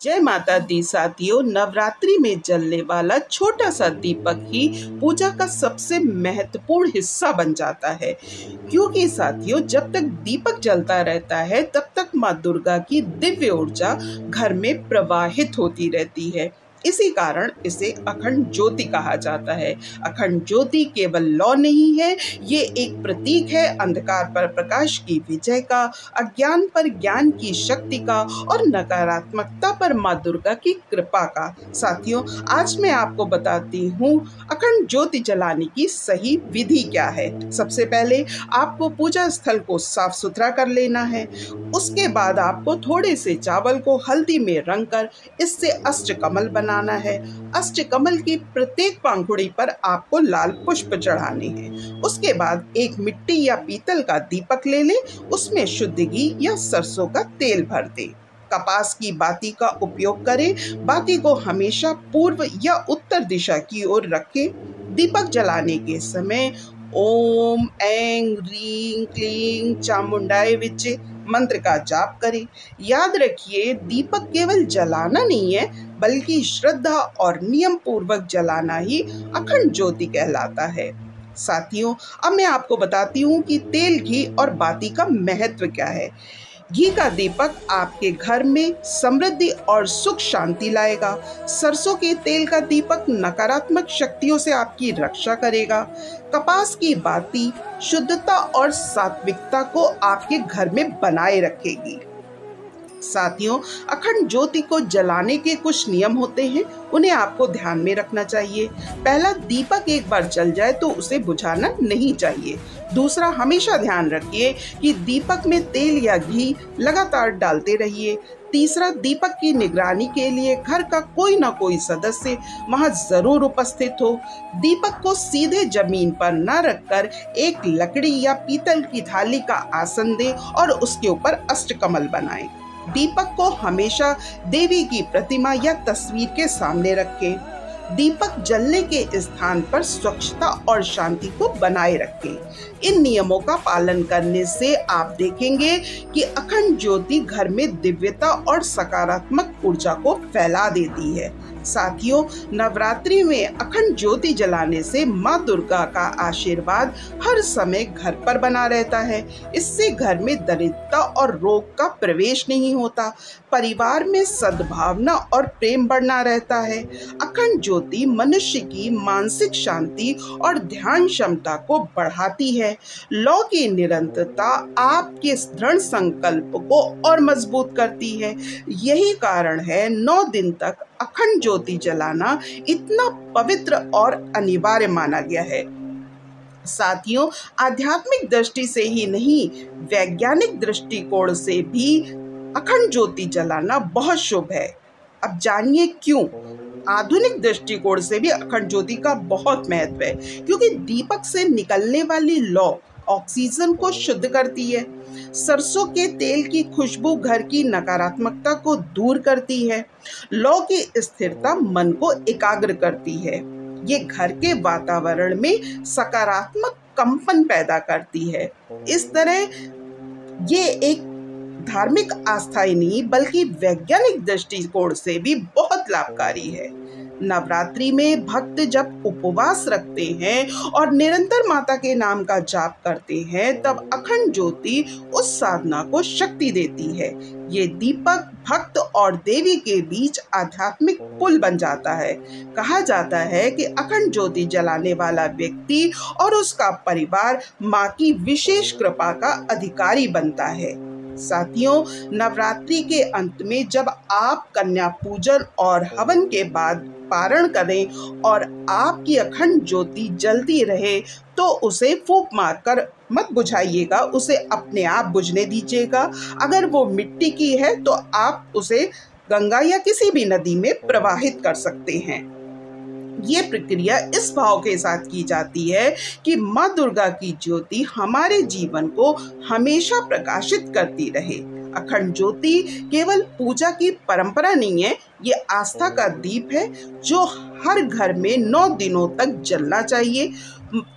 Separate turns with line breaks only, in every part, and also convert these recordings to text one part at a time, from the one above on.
जय माता दी साथियों। नवरात्रि में जलने वाला छोटा सा दीपक ही पूजा का सबसे महत्वपूर्ण हिस्सा बन जाता है, क्योंकि साथियों जब तक दीपक जलता रहता है तब तक माँ दुर्गा की दिव्य ऊर्जा घर में प्रवाहित होती रहती है। इसी कारण इसे अखंड ज्योति कहा जाता है। अखंड ज्योति केवल लौ नहीं है, ये एक प्रतीक है अंधकार पर प्रकाश की विजय का, अज्ञान पर ज्ञान की शक्ति का और नकारात्मकता पर माँ दुर्गा की कृपा का। साथियों, आज मैं आपको बताती हूँ अखंड ज्योति जलाने की सही विधि क्या है। सबसे पहले आपको पूजा स्थल को साफ सुथरा कर लेना है। उसके बाद आपको थोड़े से चावल को हल्दी में रंग कर इससे अष्टकमल बनाना है। अष्टकमल की प्रत्येक पंखुड़ी पर आपको लाल पुष्प चढ़ाने हैं। उसके बाद एक मिट्टी या पीतल का दीपक ले लें, उसमें शुद्ध घी या सरसों का तेल भर दें। कपास की बाती का उपयोग करें। बाती को हमेशा पूर्व या उत्तर दिशा की ओर रखें। दीपक जलाने के समय ओम ऐं ह्रीं क्लीं चामुंडाय विचे मंत्र का जाप करें। याद रखिए, दीपक केवल जलाना नहीं है, बल्कि श्रद्धा और नियम पूर्वक जलाना ही अखंड ज्योति कहलाता है। साथियों, अब मैं आपको बताती हूँ कि तेल, घी और बाती का महत्व क्या है। घी का दीपक आपके घर में समृद्धि और सुख शांति लाएगा। सरसों के तेल का दीपक नकारात्मक शक्तियों से आपकी रक्षा करेगा। कपास की बाती शुद्धता और सात्विकता को आपके घर में बनाए रखेगी। साथियों, अखंड ज्योति को जलाने के कुछ नियम होते हैं, उन्हें आपको ध्यान में रखना चाहिए। पहला, दीपक एक बार जल जाए तो उसे बुझाना नहीं चाहिए। दूसरा, हमेशा ध्यान रखिए कि दीपक में तेल या घी लगातार डालते रहिए। तीसरा, दीपक की निगरानी के लिए घर का कोई ना कोई सदस्य वहां जरूर उपस्थित हो। दीपक को सीधे जमीन पर न रखकर एक लकड़ी या पीतल की थाली का आसन दें और उसके ऊपर अष्टकमल बनाएं। दीपक को हमेशा देवी की प्रतिमा या तस्वीर के सामने रखें। दीपक जलने के स्थान पर स्वच्छता और शांति को बनाए रखें। इन नियमों का पालन करने से आप देखेंगे कि अखंड ज्योति घर में दिव्यता और सकारात्मक ऊर्जा को फैला देती है। साथियों, नवरात्रि में अखंड ज्योति जलाने से माँ दुर्गा का आशीर्वाद हर समय घर पर बना रहता है। इससे घर में दरिद्रता और रोग का प्रवेश नहीं होता। परिवार में सद्भावना और प्रेम बढ़ना रहता है। अखंड ज्योति मनुष्य की मानसिक शांति और ध्यान क्षमता को बढ़ाती है। लौ की निरंतरता आपके दृढ़ संकल्प को और मजबूत करती है। यही कारण है 9 दिन तक अखंड ज्योति जलाना इतना पवित्र और अनिवार्य माना गया है। साथियों, आध्यात्मिक दृष्टि से ही नहीं, वैज्ञानिक दृष्टिकोण से भी अखंड ज्योति जलाना बहुत शुभ है। अब जानिए क्यों। आधुनिक दृष्टिकोण से भी अखंड ज्योति का बहुत महत्व है, क्योंकि दीपक से निकलने वाली लौ ऑक्सीजन को शुद्ध करती है। सरसों के तेल की खुशबू घर की नकारात्मकता को दूर करती है। लौ की स्थिरता मन को एकाग्र करती है। ये घर के वातावरण में सकारात्मक कंपन पैदा करती है। इस तरह ये एक धार्मिक आस्था ही नहीं, बल्कि वैज्ञानिक दृष्टिकोण से भी बहुत लाभकारी है। नवरात्रि में भक्त जब उपवास रखते हैं और निरंतर माता के नाम का जाप करते हैं, तब अखंड ज्योति उस साधना को शक्ति देती है। ये दीपक भक्त और देवी के बीच आध्यात्मिक पुल बन जाता है। कहा जाता है कि अखंड ज्योति जलाने वाला व्यक्ति और उसका परिवार माँ की विशेष कृपा का अधिकारी बनता है। साथियों, नवरात्रि के अंत में जब आप कन्या पूजन और हवन के बाद पारण करें और आपकी अखंड ज्योति जलती रहे, तो उसे फूंक मारकर मत बुझाइएगा, उसे अपने आप बुझने दीजिएगा। अगर वो मिट्टी की है तो आप उसे गंगा या किसी भी नदी में प्रवाहित कर सकते हैं। ये प्रक्रिया इस भाव के साथ की जाती है कि माँ दुर्गा की ज्योति हमारे जीवन को हमेशा प्रकाशित करती रहे। अखंड ज्योति केवल पूजा की परंपरा नहीं है, ये आस्था का दीप है जो हर घर में 9 दिनों तक जलना चाहिए।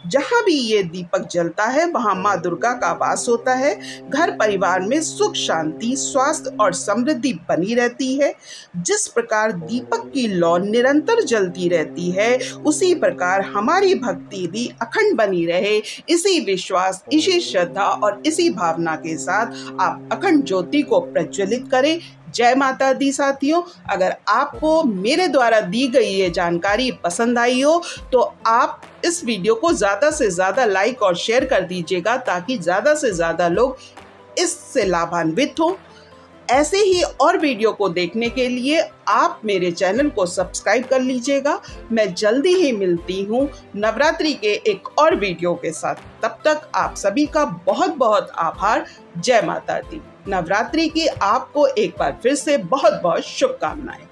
जहाँ भी ये दीपक जलता है वहाँ माँ दुर्गा का वास होता है। घर परिवार में सुख शांति, स्वास्थ्य और समृद्धि बनी रहती है। जिस प्रकार दीपक की लौ निरंतर जलती रहती है, उसी प्रकार हमारी भक्ति भी अखंड बनी रहे। इसी विश्वास, इसी श्रद्धा और इसी भावना के साथ आप अखंड ज्योति को प्रज्वलित करें। जय माता दी साथियों। अगर आपको मेरे द्वारा दी गई ये जानकारी पसंद आई हो तो आप इस वीडियो को ज़्यादा से ज़्यादा लाइक और शेयर कर दीजिएगा, ताकि ज़्यादा से ज़्यादा लोग इससे लाभान्वित हों। ऐसे ही और वीडियो को देखने के लिए आप मेरे चैनल को सब्सक्राइब कर लीजिएगा। मैं जल्दी ही मिलती हूँ नवरात्रि के एक और वीडियो के साथ। तब तक आप सभी का बहुत बहुत आभार। जय माता दी। नवरात्रि की आपको एक बार फिर से बहुत बहुत शुभकामनाएं।